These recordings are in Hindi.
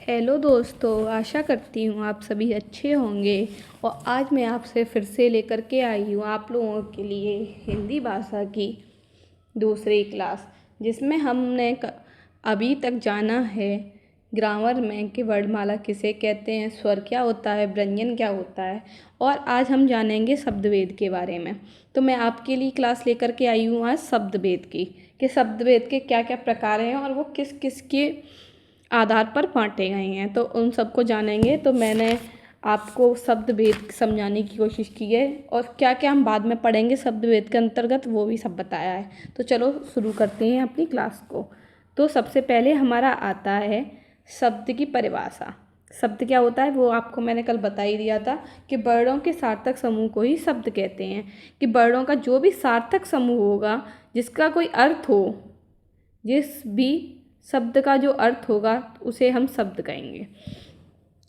हेलो दोस्तों, आशा करती हूँ आप सभी अच्छे होंगे। और आज मैं आपसे फिर से लेकर के आई हूँ आप लोगों के लिए हिंदी भाषा की दूसरी क्लास, जिसमें हमने अभी तक जाना है ग्रामर में कि वर्णमाला किसे कहते हैं, स्वर क्या होता है, व्यंजन क्या होता है। और आज हम जानेंगे शब्दभेद के बारे में। तो मैं आपके लिए क्लास लेकर के आई हूँ आज शब्दभेद की, कि शब्दभेद के क्या क्या प्रकार हैं और वो किस किस के आधार पर बांटे गए हैं, तो उन सबको जानेंगे। तो मैंने आपको शब्द भेद समझाने की कोशिश की है और क्या क्या हम बाद में पढ़ेंगे शब्द भेद के अंतर्गत वो भी सब बताया है। तो चलो शुरू करते हैं अपनी क्लास को। तो सबसे पहले हमारा आता है शब्द की परिभाषा। शब्द क्या होता है वो आपको मैंने कल बता ही दिया था कि वर्णों के सार्थक समूह को ही शब्द कहते हैं। कि वर्णों का जो भी सार्थक समूह होगा, जिसका कोई अर्थ हो, जिस भी शब्द का जो अर्थ होगा उसे हम शब्द कहेंगे।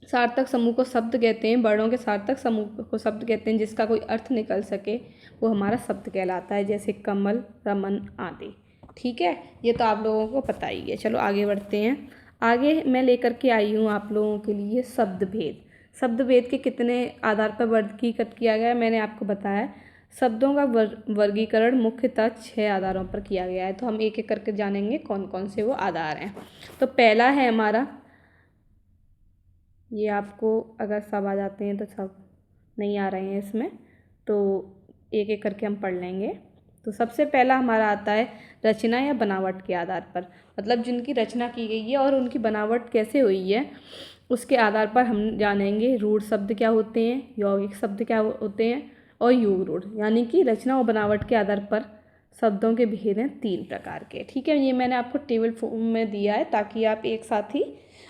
सार्थक समूह को शब्द कहते हैं, वर्णों के सार्थक समूह को शब्द कहते हैं। जिसका कोई अर्थ निकल सके वो हमारा शब्द कहलाता है, जैसे कमल, रमन आदि। ठीक है, ये तो आप लोगों को पता ही है। चलो आगे बढ़ते हैं। आगे मैं लेकर के आई हूँ आप लोगों के लिए शब्द भेद। शब्द भेद के कितने आधार पर वर्गीकृत किया गया है मैंने आपको बताया। शब्दों का वर्गीकरण मुख्यतः 6 आधारों पर किया गया है। तो हम एक एक करके जानेंगे कौन कौन से वो आधार हैं। तो पहला है हमारा, ये आपको अगर सब आ जाते हैं तो सब नहीं आ रहे हैं इसमें, तो एक एक करके हम पढ़ लेंगे। तो सबसे पहला हमारा आता है रचना या बनावट के आधार पर। मतलब जिनकी रचना की गई है और उनकी बनावट कैसे हुई है उसके आधार पर हम जानेंगे रूढ़ शब्द क्या होते हैं, यौगिक शब्द क्या होते हैं और युग रूढ़। यानी कि रचना और बनावट के आधार पर शब्दों के भेद हैं 3 प्रकार के। ठीक है, ये मैंने आपको टेबल फॉर्म में दिया है ताकि आप एक साथ ही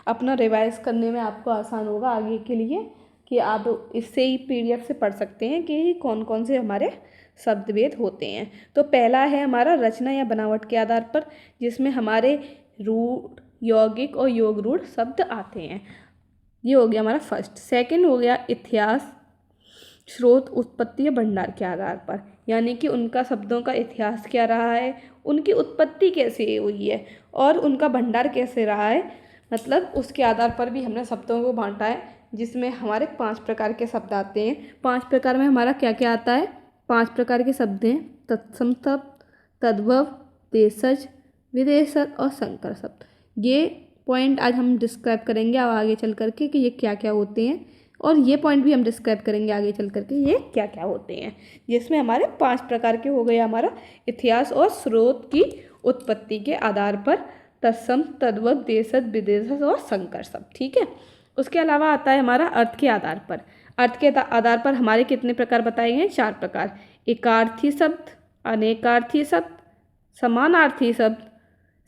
अपना रिवाइज करने में आपको आसान होगा आगे के लिए, कि आप इससे ही PDF से पढ़ सकते हैं कि कौन कौन से हमारे शब्द भेद होते हैं। तो पहला है हमारा रचना या बनावट के आधार पर, जिसमें हमारे रूढ़, यौगिक और योग रूढ़ शब्द आते हैं। ये हो गया हमारा फर्स्ट। सेकंड हो गया इतिहास, स्रोत, उत्पत्ति या भंडार के आधार पर। यानी कि उनका शब्दों का इतिहास क्या रहा है, उनकी उत्पत्ति कैसे हुई है और उनका भंडार कैसे रहा है। मतलब उसके आधार पर भी हमने शब्दों को बांटा है, जिसमें हमारे 5 प्रकार के शब्द आते हैं। 5 प्रकार में हमारा क्या क्या आता है? 5 प्रकार के शब्द हैं तत्सम शब्द, तद्भव, देशज, विदेशज और संकर शब्द। ये पॉइंट आज हम डिस्क्राइब करेंगे अब आगे चल करके कि ये क्या क्या होते हैं, और ये पॉइंट भी हम डिस्क्राइब करेंगे आगे चल करके ये क्या क्या होते हैं। जिसमें हमारे 5 प्रकार के हो गए हमारा इतिहास और स्रोत की उत्पत्ति के आधार पर तत्सम, तद्भव, देशज, विदेशज और संकर शब्द। ठीक है, उसके अलावा आता है हमारा अर्थ के आधार पर। अर्थ के आधार पर हमारे कितने प्रकार बताए गए हैं? 4 प्रकार। एकार्थी शब्द, अनेकार्थी शब्द, समानार्थी शब्द,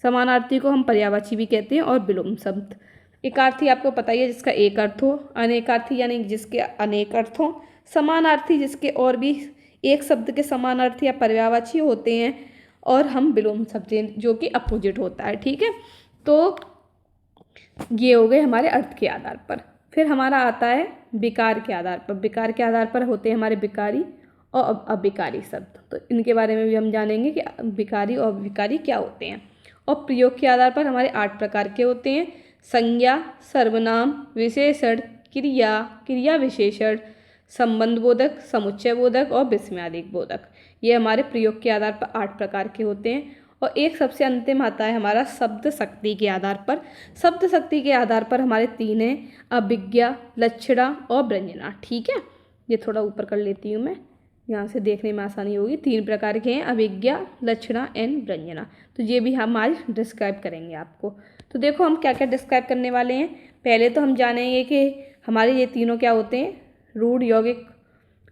समानार्थी को हम पर्यायवाची भी कहते हैं, और विलोम शब्द। एकार्थी आपको पता ही है जिसका एक अर्थ हो, अनेकार्थी यानी जिसके अनेक अर्थ हो, समानार्थी जिसके और भी एक शब्द के समानार्थी या पर्यायवाची होते हैं, और हम विलोम शब्द जो कि अपोजिट होता है। ठीक है, तो ये हो गए हमारे अर्थ के आधार पर। फिर हमारा आता है विकार के आधार पर। विकार के आधार पर होते हैं हमारे विकारी और अविकारी शब्द। तो इनके बारे में भी हम जानेंगे कि विकारी और अविकारी क्या होते हैं। और प्रयोग के आधार पर हमारे 8 प्रकार के होते हैं। संज्ञा, सर्वनाम, विशेषण, क्रिया, क्रिया विशेषण, संबंध बोधक, समुच्चय बोधक और विस्मयादिक बोधक। ये हमारे प्रयोग के आधार पर 8 प्रकार के होते हैं। और एक सबसे अंतिम आता है हमारा शब्द शक्ति के आधार पर। शब्द शक्ति के आधार पर हमारे 3 हैं, अभिज्ञा, लक्षणा और व्यंजना। ठीक है, ये थोड़ा ऊपर कर लेती हूँ मैं, यहाँ से देखने में आसानी होगी। 3 प्रकार के हैं, अभिज्ञा, लक्षणा एंड व्यंजना। तो ये भी हम आज डिस्क्राइब करेंगे आपको। तो देखो हम क्या क्या डिस्क्राइब करने वाले हैं। पहले तो हम जानेंगे कि हमारे ये तीनों क्या होते हैं, रूढ़, यौगिक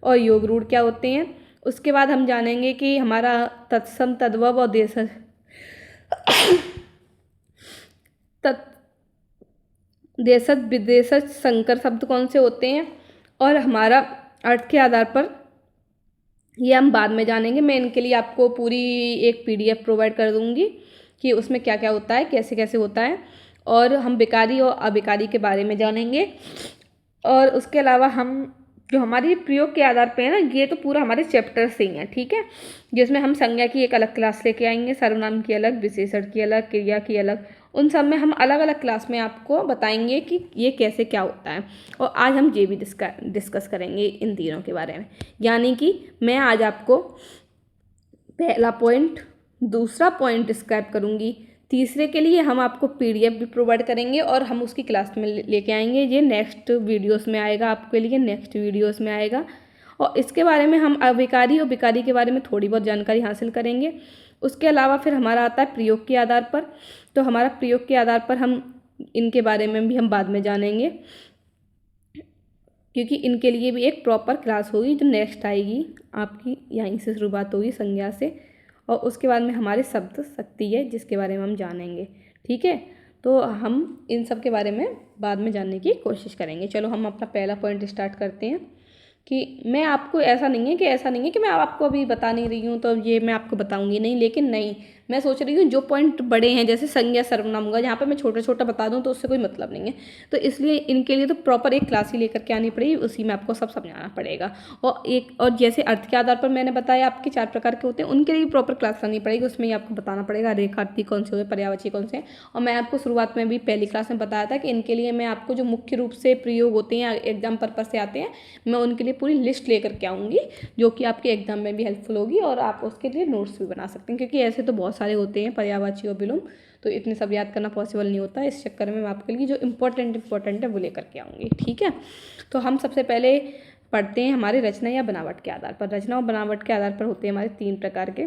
और योग रूढ़ क्या होते हैं। उसके बाद हम जानेंगे कि हमारा तत्सम, तद्भव और देशज देशज, विदेशज, संकर शब्द कौन से होते हैं। और हमारा अर्थ के आधार पर ये हम बाद में जानेंगे। मैं इनके लिए आपको पूरी एक PDF प्रोवाइड कर दूंगी कि उसमें क्या क्या होता है, कैसे कैसे होता है। और हम विकारी और अविकारी के बारे में जानेंगे। और उसके अलावा हम जो हमारी प्रयोग के आधार पे है ना, ये तो पूरा हमारे चैप्टर से ही है। ठीक है, जिसमें हम संज्ञा की एक अलग क्लास लेके आएंगे, सर्वनाम की अलग, विशेषण की अलग, क्रिया की अलग उन सब में हम अलग अलग क्लास में आपको बताएंगे कि ये कैसे क्या होता है। और आज हम ये भी डिस्कस करेंगे इन तीनों के बारे में। यानी कि मैं आज आपको पहला पॉइंट, दूसरा पॉइंट डिस्क्राइब करूँगी, तीसरे के लिए हम आपको पीडीएफ भी प्रोवाइड करेंगे और हम उसकी क्लास में लेके आएंगे। ये नेक्स्ट वीडियोस में आएगा, आपके लिए नेक्स्ट वीडियोस में आएगा। और इसके बारे में हम अविकारी और विकारी के बारे में थोड़ी बहुत जानकारी हासिल करेंगे। उसके अलावा फिर हमारा आता है प्रयोग के आधार पर। तो हमारा प्रयोग के आधार पर हम इनके बारे में भी हम बाद में जानेंगे, क्योंकि इनके लिए भी एक प्रॉपर क्लास होगी जो नेक्स्ट आएगी आपकी। यहीं से शुरुआत होगी संज्ञा से, और उसके बाद में हमारे शब्द शक्ति है जिसके बारे में हम जानेंगे। ठीक है, तो हम इन सब के बारे में बाद में जानने की कोशिश करेंगे। चलो हम अपना पहला पॉइंट स्टार्ट करते हैं कि मैं आपको ऐसा नहीं है कि मैं आपको अभी बता नहीं रही हूँ तो ये मैं आपको बताऊँगी नहीं, लेकिन नहीं, मैं सोच रही हूँ जो पॉइंट बड़े हैं जैसे संज्ञा सर्वनाम होगा, जहाँ पे मैं छोटा छोटा बता दूँ तो उससे कोई मतलब नहीं है। तो इसलिए इनके लिए तो प्रॉपर एक क्लास ही लेकर के आनी पड़ेगी, उसी में आपको सब समझाना पड़ेगा। और जैसे अर्थ के आधार पर मैंने बताया आपके 4 प्रकार के होते हैं, उनके लिए प्रॉपर क्लास लानी पड़ेगी। उसमें ही आपको बताना पड़ेगा रेखार्थी कौन से होते हैं, पर्यायवाची कौन से हैं। और मैं आपको शुरुआत में भी पहली क्लास में बताया था कि इनके लिए मैं आपको जो मुख्य रूप से प्रयोग होते हैं, एग्जाम पर्पज से आते हैं, मैं उनके लिए पूरी लिस्ट लेकर के आऊँगी जो कि आपके एग्जाम में भी हेल्पफुल होगी और आप उसके लिए नोट्स भी बना सकते हैं। क्योंकि ऐसे तो बहुत सारे होते हैं पर्यायवाची और विलोम, तो इतने सब याद करना पॉसिबल नहीं होता। इस चक्कर में मैं आपके लिए जो इम्पोर्टेंट है वो लेकर के आऊँगी। ठीक है, तो हम सबसे पहले पढ़ते हैं हमारे रचना या बनावट के आधार पर। रचना और बनावट के आधार पर होते हैं हमारे 3 प्रकार के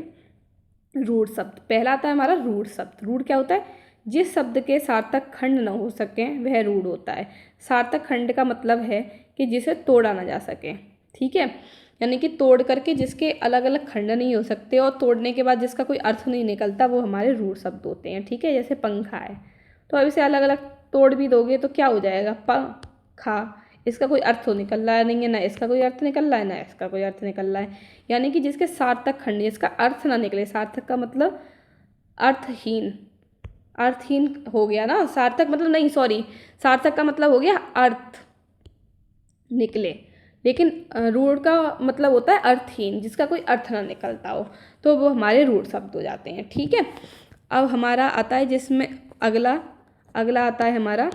रूढ़ शब्द। पहला आता है हमारा रूढ़ शब्द। रूढ़ क्या होता है? जिस शब्द के सार्थक खंड न हो सके वह रूढ़ होता है। सार्थक खंड का मतलब है कि जिसे तोड़ा ना जा सके। ठीक है, यानी कि तोड़ करके जिसके अलग अलग खंड नहीं हो सकते और तोड़ने के बाद जिसका कोई अर्थ नहीं निकलता, वो हमारे रूढ़ शब्द होते हैं। ठीक है, जैसे पंखा है, तो अब इसे अलग अलग तोड़ भी दोगे तो क्या हो जाएगा? पंखा। इसका कोई अर्थ तो निकल रहा नहीं है, ना इसका कोई अर्थ निकल रहा है, ना इसका कोई अर्थ निकल रहा है। यानी कि जिसके सार्थक खंड, जिसका अर्थ ना निकले, सार्थक का मतलब अर्थहीन, अर्थहीन हो गया ना। सार्थक मतलब नहीं, सॉरी, सार्थक का मतलब हो गया अर्थ निकले, लेकिन रूढ़ का मतलब होता है अर्थहीन, जिसका कोई अर्थ ना निकलता हो, तो वो हमारे रूढ़ शब्द हो जाते हैं। ठीक है, अब हमारा आता है जिसमें अगला आता है हमारा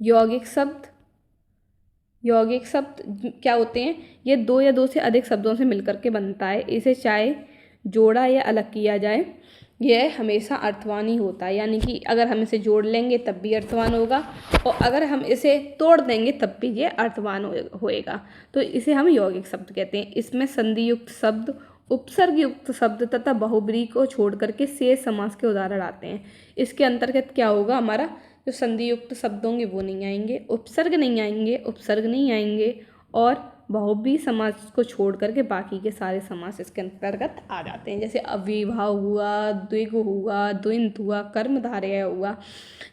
यौगिक शब्द। यौगिक शब्द क्या होते हैं? ये 2 या 2 से अधिक शब्दों से मिलकर के बनता है। इसे चाहे जोड़ा या अलग किया जाए, यह हमेशा अर्थवान ही होता है। यानी कि अगर हम इसे जोड़ लेंगे तब भी अर्थवान होगा, और अगर हम इसे तोड़ देंगे तब भी ये अर्थवान होएगा। तो इसे हम यौगिक शब्द कहते हैं। इसमें संधि युक्त शब्द, उपसर्ग युक्त शब्द तथा बहुब्रीहि को छोड़ करके शेष समास के उदाहरण आते हैं। इसके अंतर्गत क्या होगा? हमारा जो संधि युक्त शब्द होंगे वो नहीं आएंगे, उपसर्ग नहीं आएंगे, और बहुब्रीहि समास को छोड़ करके बाकी के सारे समास इसके अंतर्गत आ जाते हैं। जैसे अव्ययीभाव हुआ, द्विगु हुआ, द्विंत हुआ, कर्मधारय हुआ,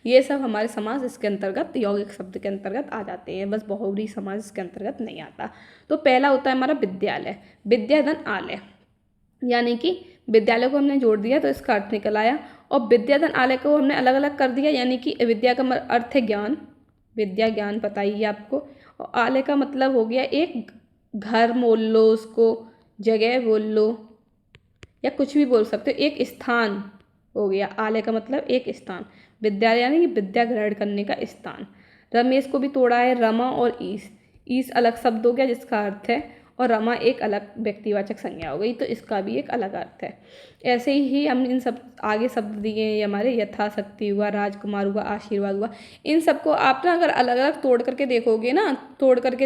ये सब हमारे समास इसके अंतर्गत यौगिक शब्द के अंतर्गत आ जाते हैं। बस बहुब्रीहि समास इसके अंतर्गत नहीं आता। तो पहला होता है हमारा विद्यालय। विद्या धन आलय, यानी कि विद्यालय को हमने जोड़ दिया तो इसका अर्थ निकल आया, और विद्या धन आलय को हमने अलग अलग कर दिया, यानी कि विद्या का अर्थ है ज्ञान, विद्या ज्ञान पता ही है आपको, और आलय का मतलब हो गया एक घर बोल लो, उसको जगह बोल लो, या कुछ भी बोल सकते हो, एक स्थान हो गया। आलय का मतलब एक स्थान, विद्यालय यानी कि विद्या ग्रहण करने का स्थान। रमेश को भी तोड़ा है, रमा और ईश। ईश अलग शब्द हो गया जिसका अर्थ है, और रमा एक अलग व्यक्तिवाचक संज्ञा हो गई, तो इसका भी एक अलग अर्थ है। ऐसे ही हम इन सब आगे शब्द दिए हैं हमारे, यथाशक्ति हुआ, राजकुमार हुआ, आशीर्वाद हुआ। इन सबको आप ना अगर अलग अलग तोड़ करके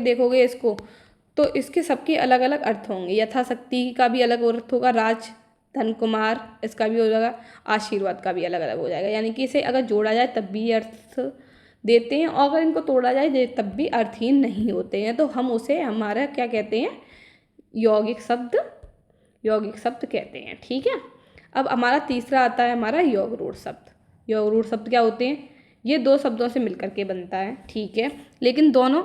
देखोगे इसको, तो इसके सबके अलग अलग अर्थ होंगे। यथाशक्ति का भी अलग अर्थ होगा, राज धन कुमार इसका भी हो जाएगा, आशीर्वाद का भी अलग अलग हो जाएगा। यानी कि इसे अगर जोड़ा जाए तब भी अर्थ देते हैं, और अगर इनको तोड़ा जाए तब भी अर्थहीन नहीं होते हैं। तो हम उसे हमारा क्या कहते हैं? यौगिक शब्द कहते हैं। ठीक है, अब हमारा तीसरा आता है हमारा योग रूढ़ शब्द। योग रूढ़ शब्द क्या होते हैं? ये 2 शब्दों से मिलकर के बनता है। ठीक है, लेकिन दोनों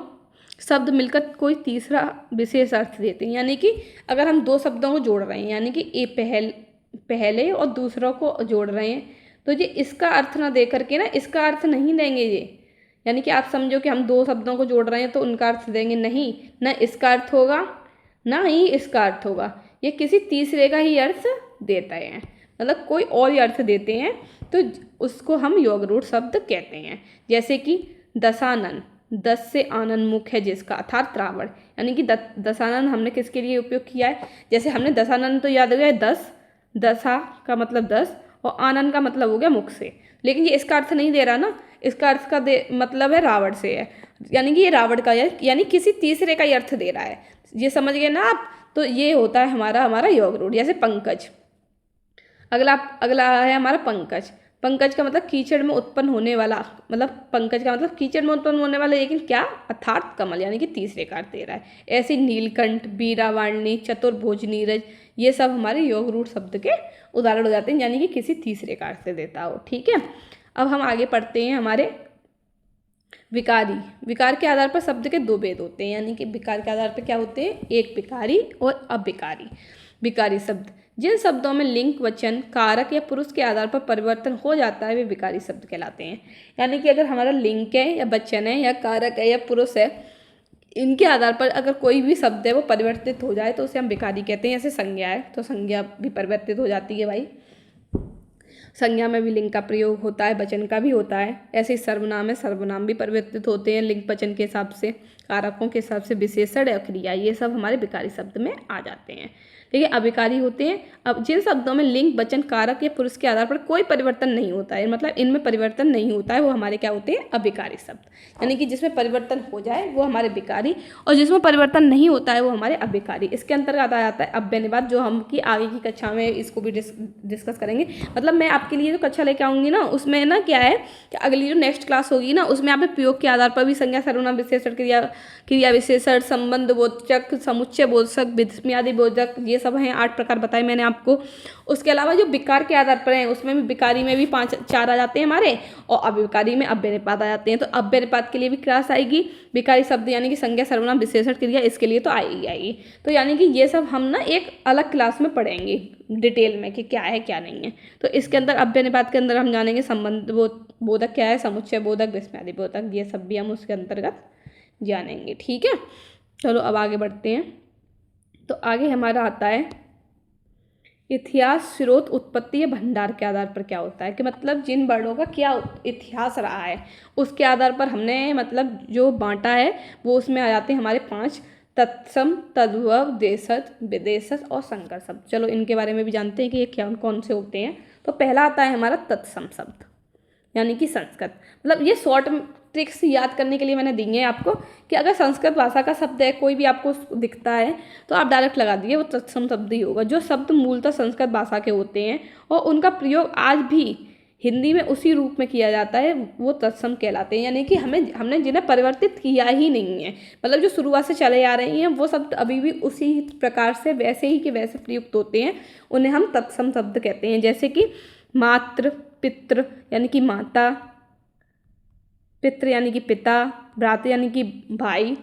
शब्द मिलकर कोई तीसरा विशेष अर्थ देते हैं। यानी कि अगर हम 2 शब्दों को जोड़ रहे हैं, यानी कि ए पहले और दूसरों को जोड़ रहे हैं, तो ये इसका अर्थ ना दे करके ना इसका अर्थ नहीं देंगे ये। यानी कि आप समझो कि हम 2 शब्दों को जोड़ रहे हैं तो उनका अर्थ देंगे नहीं, ना इसका अर्थ होगा ना ही इसका अर्थ होगा, ये किसी तीसरे का ही अर्थ देता है। मतलब कोई और ही अर्थ देते हैं तो उसको हम योग रूढ़ शब्द कहते हैं। जैसे कि दशानन, दस से आनंद मुख है जिसका, अर्थात रावण, यानी कि दशानन हमने किसके लिए उपयोग किया है? जैसे हमने दशानन तो याद हो गया, 10, दशा का मतलब 10 और आनंद का मतलब हो गया मुख से, लेकिन ये इसका अर्थ नहीं दे रहा ना, इसका अर्थ का मतलब है रावण से है, यानी कि ये रावण का है, यानी किसी तीसरे का ही अर्थ दे रहा है। ये समझ गए ना आप? तो ये होता है हमारा योग रूढ़। जैसे पंकज, अगला है हमारा पंकज। पंकज का मतलब कीचड़ में उत्पन्न होने वाला, मतलब पंकज का मतलब कीचड़ में उत्पन्न होने वाला, लेकिन क्या? अर्थात कमल, यानी कि तीसरे का अर्थ दे रहा है। ऐसे नीलकंठ, बीरावाणी, चतुर्भुज, नीरज, ये सब हमारे योग रूढ़ शब्द के उदाहरण हो जाते हैं, यानी कि किसी तीसरे का अर्थ देता हो। ठीक है, अब हम आगे पढ़ते हैं हमारे विकारी। विकार के आधार पर शब्द के दो भेद होते हैं, यानी कि विकार के आधार पर क्या होते हैं? एक विकारी और अविकारी। विकारी शब्द, जिन शब्दों में लिंग, वचन, कारक या पुरुष के आधार पर परिवर्तन हो जाता है वे विकारी शब्द कहलाते हैं। यानी कि अगर हमारा लिंग है या वचन है या कारक है या पुरुष है, इनके आधार पर अगर कोई भी शब्द है वो परिवर्तित हो जाए तो उसे हम विकारी कहते हैं। जैसे संज्ञा है तो संज्ञा भी परिवर्तित हो जाती है भाई, संज्ञा में भी लिंग का प्रयोग होता है, वचन का भी होता है। ऐसे ही सर्वनाम है, सर्वनाम भी परिवर्तित होते हैं लिंग वचन के हिसाब से, कारकों के हिसाब से, विशेषण या क्रिया, ये सब हमारे विकारी शब्द में आ जाते हैं। ठीक है, अविकारी होते हैं अब जिन शब्दों में लिंग, वचन, कारक या पुरुष के आधार पर कोई परिवर्तन नहीं होता है, मतलब इनमें परिवर्तन नहीं होता है, वो हमारे क्या होते हैं? अविकारी शब्द। यानी कि जिसमें परिवर्तन हो जाए वो हमारे विकारी, और जिसमें परिवर्तन नहीं होता है वो हमारे अविकारी। इसके अंतर्गत आ जाता है अव्यय निपात, जो हम की आगे की कक्षा में इसको भी डिस्कस करेंगे। मतलब मैं आपके लिए जो कक्षा लेके आऊँगी ना, उसमें ना क्या है कि अगली जो नेक्स्ट क्लास होगी ना, उसमें आप प्रयोग के आधार पर भी संज्ञा, सर्वनाम, विशेषण, क्रिया विशेषण, संबंध बोधक, समुच्चय बोधक, विस्मयादि बोधक, ये सब हैं 8 प्रकार बताए मैंने आपको। उसके अलावा जो विकार के आधार पर हैं उसमें भी विकारी में भी 4 आ जाते हैं हमारे, और अविकारी में अव्यय निपात आ जाते हैं। तो अव्यय निपात के लिए भी क्लास आएगी, विकारी शब्द यानी कि संज्ञा, सर्वनाम, विशेषण, क्रिया, इसके लिए तो आएगी। तो यानी कि ये सब हम ना एक अलग क्लास में पढ़ेंगे डिटेल में कि क्या है क्या नहीं है। तो इसके अंदर अव्यय निपात के अंदर हम जानेंगे संबंध बोधक क्या है, समुच्चय बोधक, विस्मयादि बोधक, ये सब भी हम उसके अंतर्गत जानेंगे। ठीक है, चलो अब आगे बढ़ते हैं। तो आगे हमारा आता है इतिहास, स्रोत, उत्पत्ति या भंडार के आधार पर क्या होता है, कि मतलब जिन वर्णों का क्या इतिहास रहा है उसके आधार पर हमने मतलब जो बांटा है वो उसमें आ जाते हैं हमारे 5 तत्सम, तद्भव, देशज, विदेशज और संकर शब्द। चलो इनके बारे में भी जानते हैं कि ये क्या कौन से होते हैं। तो पहला आता है हमारा तत्सम शब्द, यानी कि संस्कृत। मतलब ये शॉर्ट ट्रिक्स याद करने के लिए मैंने दी है आपको कि अगर संस्कृत भाषा का शब्द है कोई भी आपको दिखता है तो आप डायरेक्ट लगा दीजिए वो तत्सम शब्द ही होगा। जो शब्द मूलतः संस्कृत भाषा के होते हैं और उनका प्रयोग आज भी हिंदी में उसी रूप में किया जाता है वो तत्सम कहलाते हैं। यानी कि हमने जिन्हें परिवर्तित किया ही नहीं है, मतलब जो शुरुआत से चले आ रही हैं वो शब्द अभी भी उसी प्रकार से वैसे ही के वैसे प्रयुक्त होते हैं, उन्हें हम तत्सम शब्द कहते हैं। जैसे कि मातृ, पितृ यानी कि माता, पितृ यानी कि पिता, भ्रातृ यानी कि भाई,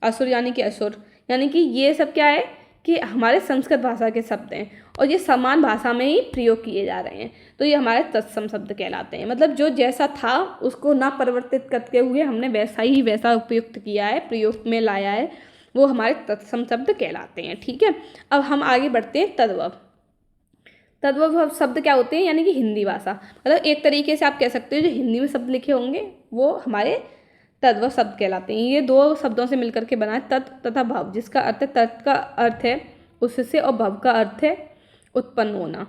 असुर यानी कि असुर, यानी कि ये सब क्या है कि हमारे संस्कृत भाषा के शब्द हैं और ये समान भाषा में ही प्रयोग किए जा रहे हैं, तो ये हमारे तत्सम शब्द कहलाते हैं। मतलब जो जैसा था उसको ना परिवर्तित करते हुए हमने वैसा उपयुक्त किया है, प्रयोग में लाया है, वो हमारे तत्सम शब्द कहलाते हैं। ठीक है, अब हम आगे बढ़ते हैं तद्भव। तद्भव शब्द क्या होते हैं, यानी कि हिंदी भाषा, मतलब एक तरीके से आप कह सकते हो जो हिंदी में शब्द लिखे होंगे वो हमारे तद्भव शब्द कहलाते हैं। ये 2 शब्दों से मिलकर के बना है, तत् तथा भव, जिसका अर्थ है तत् का अर्थ है उससे और भव का अर्थ है उत्पन्न होना।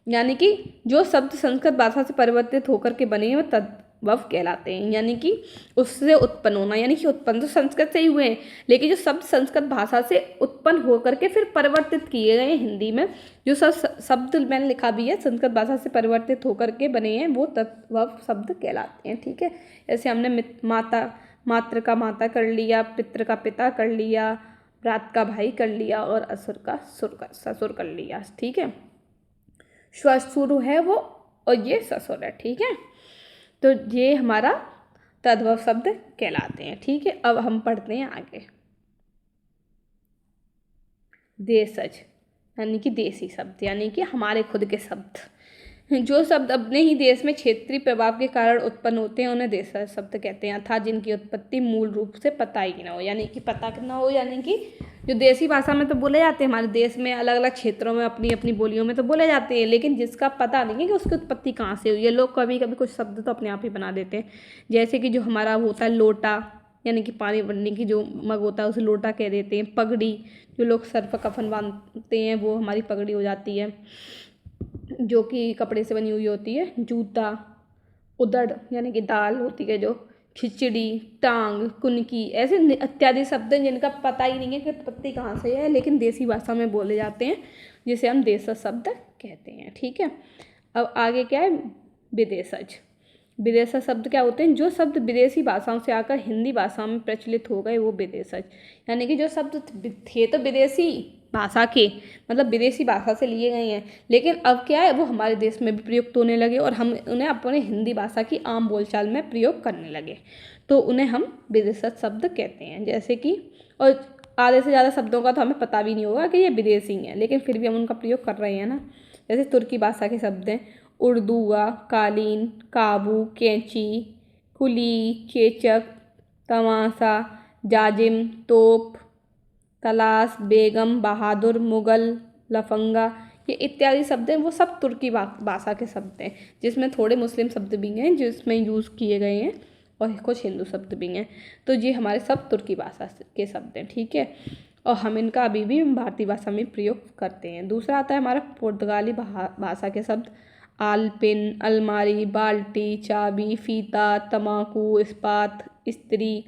यानी कि जो शब्द संस्कृत भाषा से परिवर्तित होकर के बने हैं वो तद्भव कहलाते हैं, यानी कि उससे उत्पन्न होना। यानी कि उत्पन्न तो संस्कृत से ही हुए हैं, लेकिन जो शब्द संस्कृत भाषा से उत्पन्न होकर के फिर परिवर्तित किए गए हिंदी में, जो शब्द मैंने लिखा भी है संस्कृत भाषा से परिवर्तित होकर के बने हैं वो तद्भव शब्द कहलाते हैं। ठीक है, जैसे हमने मातृ का माता कर लिया, पितृ का पिता कर लिया, भ्रात का भाई कर लिया और असुर का ससुर कर लिया। ठीक है, श्वशुर है वो और ये ससुर है। ठीक है, तो ये हमारा तद्भव शब्द कहलाते हैं। ठीक है, अब हम पढ़ते हैं आगे देशज, यानी कि देसी शब्द, यानी कि हमारे खुद के शब्द जो शब्द अपने ही देश में क्षेत्रीय प्रभाव के कारण उत्पन्न होते हैं उन्हें देशज शब्द कहते हैं, अर्थात जिनकी उत्पत्ति मूल रूप से पता ही ना हो, यानी कि पता ना हो, यानी कि जो देसी भाषा में तो बोले जाते हैं हमारे देश में, अलग अलग क्षेत्रों में अपनी अपनी बोलियों में तो बोले जाते हैं, लेकिन जिसका पता नहीं है कि उसकी उत्पत्ति कहाँ से हुई है। लोग कभी कभी कुछ शब्द तो अपने आप ही बना देते हैं, जैसे कि जो हमारा होता है लोटा, यानी कि पानी भरने की जो मग होता है उसे लोटा कह देते हैं। पगड़ी, जो लोग सर पर कफन बांधते हैं वो हमारी पगड़ी हो जाती है, जो कि कपड़े से बनी हुई होती है। जूता, उदड़ यानी कि दाल होती है जो, खिचड़ी, टांग, कुनकी, ऐसे इत्यादि शब्द हैं जिनका पता ही नहीं है कि उत्पत्ति कहाँ से है, लेकिन देसी भाषा में बोले जाते हैं, जिसे हम देशज शब्द कहते हैं। ठीक है, अब आगे क्या है, विदेशज। विदेशज शब्द क्या होते हैं, जो शब्द विदेशी भाषाओं से आकर हिंदी भाषा में प्रचलित हो गए वो विदेशज, यानी कि जो शब्द थे तो विदेशी भाषा के, मतलब विदेशी भाषा से लिए गए हैं, लेकिन अब क्या है वो हमारे देश में भी प्रयुक्त होने लगे और हम उन्हें अपने हिंदी भाषा की आम बोलचाल में प्रयोग करने लगे, तो उन्हें हम विदेशज शब्द कहते हैं। जैसे कि, और आधे से ज़्यादा शब्दों का तो हमें पता भी नहीं होगा कि ये विदेशी हैं, लेकिन फिर भी हम उनका प्रयोग कर रहे हैं ना। जैसे तुर्की भाषा के शब्द हैं उर्दूआ, कालीन, काबू, कैंची, कुली, चेचक, तमाशा, जाजिम, तोप, तलाश, बेगम, बहादुर, मुगल, लफंगा, ये इत्यादि शब्द हैं वो सब तुर्की भाषा के शब्द हैं, जिसमें थोड़े मुस्लिम शब्द भी हैं जिसमें यूज़ किए गए हैं और कुछ हिंदू शब्द भी हैं, तो ये हमारे सब तुर्की भाषा के शब्द हैं। ठीक है, और हम इनका अभी भी भारतीय भाषा में प्रयोग करते हैं। दूसरा आता है हमारा पुर्तगाली भाषा के शब्द, आलपिन, अलमारी, बाल्टी, चाबी, फीता, तम्बाकू, इस्पात, इस्त्री,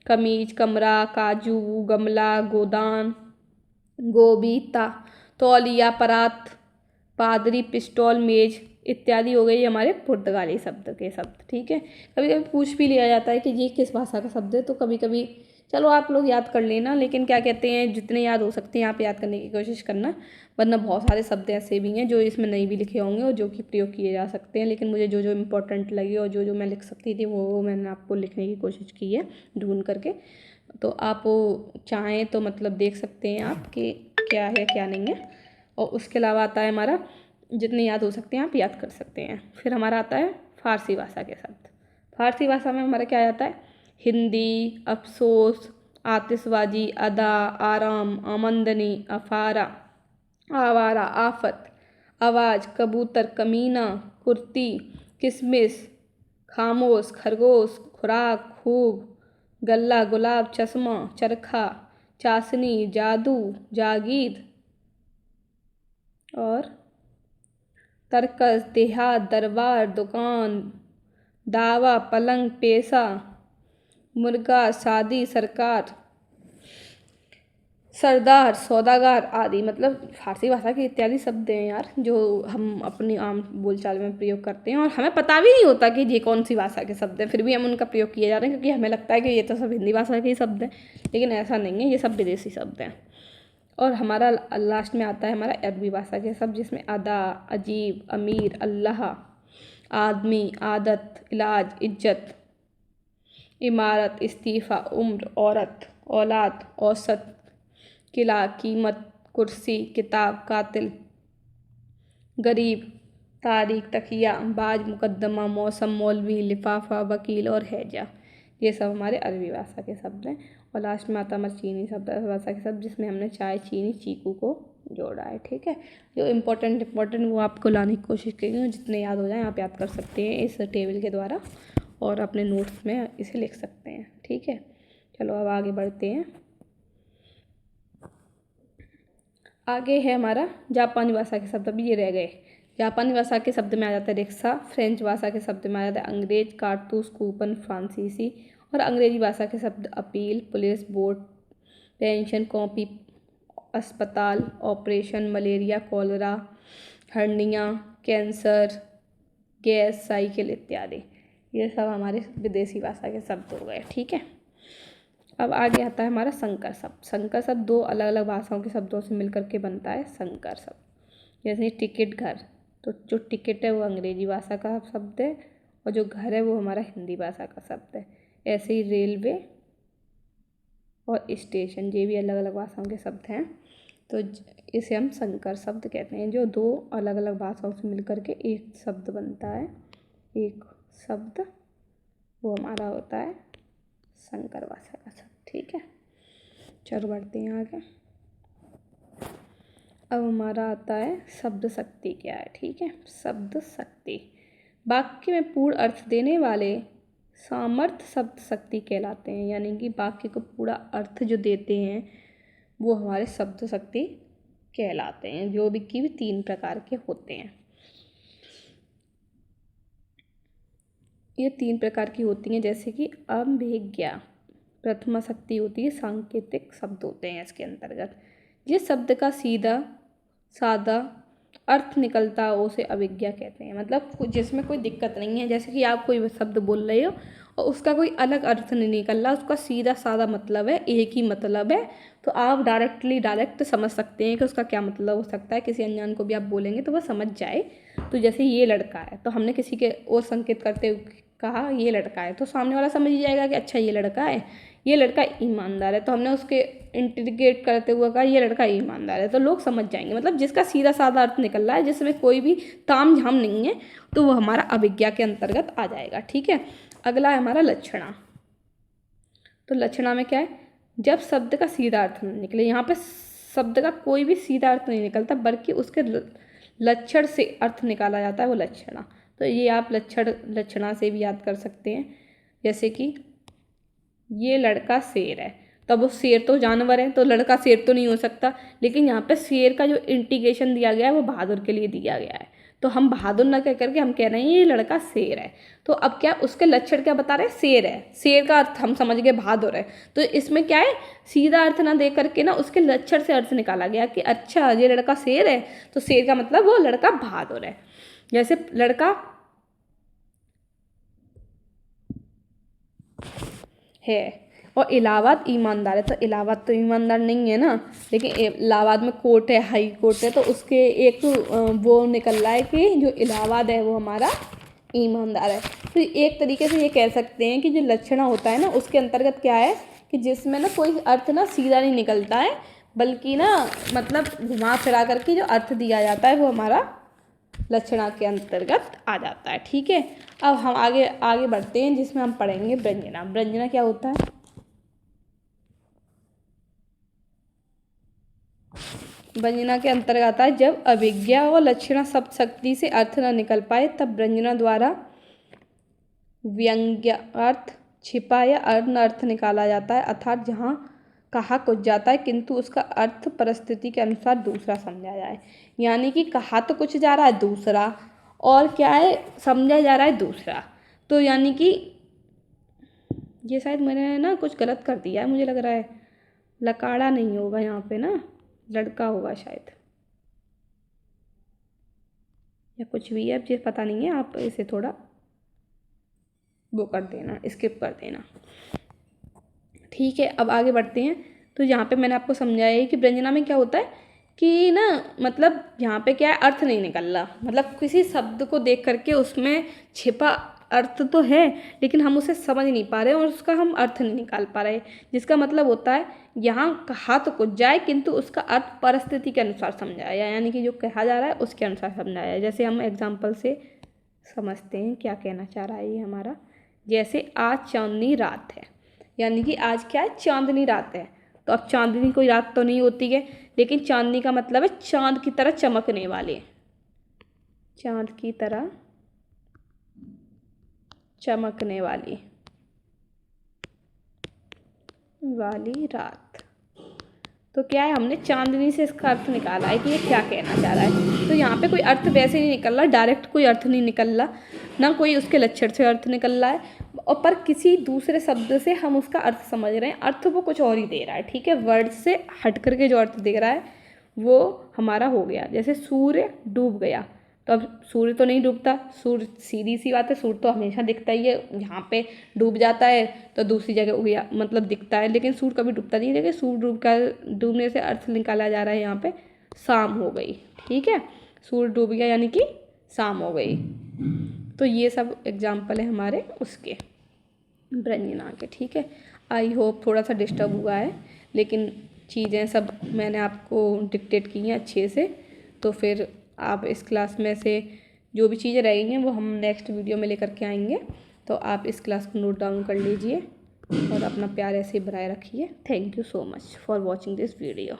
कमीज, कमरा, काजू, गमला, गोदान, गोभी, तौलिया, परात, पादरी, पिस्टल, मेज इत्यादि हो गई हमारे पुर्तगाली शब्द के शब्द। ठीक है, कभी कभी पूछ भी लिया जाता है कि ये किस भाषा का शब्द है, तो कभी कभी चलो आप लोग याद कर लेना, लेकिन क्या कहते हैं जितने याद हो सकते हैं आप याद करने की कोशिश करना, वरना बहुत सारे शब्द ऐसे भी हैं जो इसमें नहीं भी लिखे होंगे और जो कि प्रयोग किए जा सकते हैं, लेकिन मुझे जो जो इम्पोर्टेंट लगे और जो जो मैं लिख सकती थी वो मैंने आपको लिखने की कोशिश की है ढूंढ करके। तो आप चाहें तो मतलब देख सकते हैं आप कि क्या है क्या नहीं है, और उसके अलावा आता है हमारा जितने याद हो सकते हैं आप याद कर सकते हैं। फिर हमारा आता है फारसी भाषा के शब्द। फारसी भाषा में हमारा क्या आता है, हिंदी, अफसोस, आतिशबाजी, अदा, आराम, आमंदनी, अफारा, आवारा, आफत, आवाज़, कबूतर, कमीना, कुर्ती, किसमिस, खामोश, खरगोश, खुराक, खूब, गल्ला, गुलाब, चश्मा, चरखा, चाशनी, जादू, जागीर, और तरकस, देहात, दरबार, दुकान, दावा, पलंग, पेशा, मुर्गा, शादी, सरकार, सरदार, सौदागर आदि। मतलब फारसी भाषा के इत्यादि शब्द हैं यार जो हम अपनी आम बोलचाल में प्रयोग करते हैं और हमें पता भी नहीं होता कि ये कौन सी भाषा के शब्द हैं, फिर भी हम उनका प्रयोग किए जा रहे हैं क्योंकि हमें लगता है कि ये तो सब हिंदी भाषा के ही शब्द हैं, लेकिन ऐसा नहीं है, ये सब विदेशी शब्द हैं। और हमारा लास्ट में आता है हमारा अरबी भाषा के शब्द, जिसमें अदा, अजीब, अमीर, अल्लाह, आदमी, आदत, इलाज, इज्जत, इमारत, इस्तीफ़ा, उम्र, औरत, औलाद, औसत, किला, कीमत, कुर्सी, किताब, कातिल, गरीब, तारीख, तकिया, बाज, मुकद्दमा, मौसम, मौलवी, लिफाफा, वकील और हैजा। ये सब हमारे अरबी भाषा के शब्द हैं। और लास्ट में आता है हमारे चीनी शब्द भाषा के शब्द, जिसमें हमने चाय, चीनी, चीकू को जोड़ा है। ठीक है, जो इम्पोर्टेंट वो आपको लाने की कोशिश करेंगे, जितने याद हो जाए आप याद कर सकते हैं इस टेबल के द्वारा और अपने नोट्स में इसे लिख सकते हैं। ठीक है, चलो अब आगे बढ़ते हैं। आगे है हमारा जापानी भाषा के शब्द, अभी ये रह गए। जापानी भाषा के शब्द में आ जाता है रिक्शा, फ्रेंच भाषा के शब्द में आ जाता है अंग्रेज, कारतूस, कूपन, फ्रांसीसी, और अंग्रेजी भाषा के शब्द appeal, police, boat, pension, copy, अस्पताल, operation, malaria, cholera, hernia, cancer, gas, cycle इत्यादि। ये सब हमारे विदेशी भाषा के शब्द हो गए। ठीक है, अब आगे आता है हमारा संकर शब्द। संकर शब्द दो अलग अलग भाषाओं के शब्दों से मिलकर के बनता है संकर शब्द। जैसे टिकट, घर, तो जो टिकट है वो अंग्रेजी भाषा का शब्द है और जो घर है वो हमारा हिंदी भाषा का शब्द है। ऐसे ही रेलवे और स्टेशन, ये भी अलग अलग भाषाओं के शब्द हैं। तो इसे हम संकर शब्द कहते हैं, जो दो अलग अलग भाषाओं से मिलकर के एक शब्द बनता है, एक शब्द, वो हमारा होता है संकर भाषा का शब्द। ठीक है, चलो बढ़ते हैं आगे। अब हमारा आता है शब्द शक्ति क्या है। ठीक है, शब्द शक्ति वाक्य में पूर्ण अर्थ देने वाले सामर्थ्य शब्द शक्ति कहलाते हैं। यानी कि वाक्य को पूरा अर्थ जो देते हैं वो हमारे शब्द शक्ति कहलाते हैं, जो भी की भी 3 प्रकार के होते हैं। ये 3 प्रकार की होती हैं, जैसे कि अभिज्ञा प्रथमा शक्ति होती है, सांकेतिक शब्द होते हैं इसके अंतर्गत। जिस शब्द का सीधा सादा अर्थ निकलता है उसे अभिज्ञा कहते हैं। मतलब जिसमें कोई दिक्कत नहीं है, जैसे कि आप कोई शब्द बोल रहे हो और उसका कोई अलग अर्थ नहीं निकल रहा, उसका सीधा सादा मतलब है, एक ही मतलब है, तो आप डायरेक्ट समझ सकते हैं कि उसका क्या मतलब हो सकता है। किसी अनजान को भी आप बोलेंगे तो वह समझ जाए। तो जैसे ये लड़का है, तो हमने किसी के और संकेत करते हुए कहा ये लड़का है, तो सामने वाला समझ जाएगा कि अच्छा ये लड़का है, ये लड़का ईमानदार है। तो हमने उसके इंटीग्रेट करते हुए कहा ये लड़का ईमानदार है, तो लोग समझ जाएंगे। मतलब जिसका सीधा साधा अर्थ निकल रहा है, जिसमें कोई भी ताम झाम नहीं है, तो वो हमारा अभिज्ञा के अंतर्गत आ जाएगा। ठीक है, अगला है हमारा लक्षणा। तो लक्षणा में क्या है, जब शब्द का सीधा अर्थ नहीं निकले, यहाँ पे शब्द का कोई भी सीधा अर्थ नहीं निकलता, बल्कि उसके लक्षण से अर्थ निकाला जाता है, वो लक्षणा। तो ये आप लक्षणा से भी याद कर सकते हैं। जैसे कि ये लड़का शेर है, तब वो शेर तो जानवर है, तो लड़का शेर तो नहीं हो सकता, लेकिन यहाँ पे शेर का जो इंटीग्रेशन दिया गया है वो बहादुर के लिए दिया गया है। तो हम बहादुर ना कह करके हम कह रहे हैं ये लड़का शेर है। तो अब क्या उसके लक्षण क्या बता रहे हैं, शेर है, शेर का अर्थ हम समझ गए बहादुर है। तो इसमें क्या है, सीधा अर्थ ना दे करके ना उसके लक्षण से अर्थ निकाला गया कि अच्छा ये लड़का शेर है, तो शेर का मतलब वो लड़का बहादुर है। जैसे लड़का है और इलाहाबाद ईमानदार है, तो इलाहाबाद तो ईमानदार नहीं है ना, लेकिन इलाहाबाद में कोर्ट है, हाई कोर्ट है, तो उसके एक वो निकल रहा है कि जो इलाहाबाद है वो हमारा ईमानदार है। तो एक तरीके से ये कह सकते हैं कि जो लक्षणा होता है ना, उसके अंतर्गत क्या है कि जिसमें ना कोई अर्थ ना सीधा नहीं निकलता है, बल्कि ना मतलब घुमा फिरा करके जो अर्थ दिया जाता है वो हमारा लक्षणा के अंतर्गत आ जाता है। ठीक है, अब हम आगे बढ़ते हैं, जिसमें हम पढ़ेंगे व्यंजना। व्यंजना क्या होता है, व्यंजना के अंतर्गत आता है जब अभिज्ञा और लक्षणा शब्द शक्ति से अर्थ न निकल पाए, तब व्यंजना द्वारा व्यंग्यार्थ, छिपा या अर्ण अर्थ निकाला जाता है। अर्थात जहाँ कहा कुछ जाता है किंतु उसका अर्थ परिस्थिति के अनुसार दूसरा समझा जाए। यानी कि कहा तो कुछ जा रहा है दूसरा, और क्या है समझा जा रहा है दूसरा। तो यानी कि ये शायद मैंने ना कुछ गलत कर दिया है, मुझे लग रहा है लकाड़ा नहीं होगा यहाँ पे ना, लड़का होगा शायद, या कुछ भी है, अब ये पता नहीं है, आप इसे थोड़ा वो कर देना, स्किप कर देना। ठीक है, अब आगे बढ़ते हैं। तो यहाँ पे मैंने आपको समझाया है कि व्यंजना में क्या होता है कि ना मतलब यहाँ पे क्या है, अर्थ नहीं निकल रहा, मतलब किसी शब्द को देख करके उसमें छिपा अर्थ तो है, लेकिन हम उसे समझ नहीं पा रहे और उसका हम अर्थ नहीं निकाल पा रहे। जिसका मतलब होता है यहाँ कहा तो कुछ जाए किंतु उसका अर्थ परिस्थिति के अनुसार समझाया, यानी कि जो कहा जा रहा है उसके अनुसार समझाया। जैसे हम एग्जाम्पल से समझते हैं क्या कहना चाह रहा है ये हमारा। जैसे आज चांदनी रात है, यानी कि आज क्या है, चांदनी रात है। तो अब चांदनी कोई रात तो नहीं होती है, लेकिन चांदनी का मतलब है चांद की तरह चमकने वाले, चांद की तरह चमकने वाली रात। तो क्या है, हमने चांदनी से इसका अर्थ निकाला है कि ये क्या कहना चाह रहा है। तो यहाँ पे कोई अर्थ वैसे नहीं निकल रहा, डायरेक्ट कोई अर्थ नहीं निकल रहा, ना कोई उसके लक्षण से अर्थ निकल रहा है, और पर किसी दूसरे शब्द से हम उसका अर्थ समझ रहे हैं, अर्थ वो कुछ और ही दे रहा है। ठीक है, वर्ड से हट करके जो अर्थ दे रहा है वो हमारा हो गया। जैसे सूर्य डूब गया, तो अब सूर्य तो नहीं डूबता, सूर्य सीधी सी बात है, सूर्य तो हमेशा दिखता ही है, यहाँ पे डूब जाता है तो दूसरी जगह उगया मतलब दिखता है, लेकिन सूर्य कभी डूबता नहीं। देखिए सूर्य डूबने से अर्थ निकाला जा रहा है यहाँ पे शाम हो गई। ठीक है, सूर्य डूब गया यानी कि शाम हो गई। तो ये सब एग्जाम्पल है हमारे उसके व्यंजना के। ठीक है, आई होप थोड़ा सा डिस्टर्ब हुआ है, लेकिन चीज़ें सब मैंने आपको डिक्टेट की हैं अच्छे से। तो फिर आप इस क्लास में से जो भी चीज़ें रहेंगी वो हम नेक्स्ट वीडियो में लेकर के आएंगे। तो आप इस क्लास को नोट डाउन कर लीजिए और अपना प्यार ऐसे ही बनाए रखिए। Thank you so much for watching this video.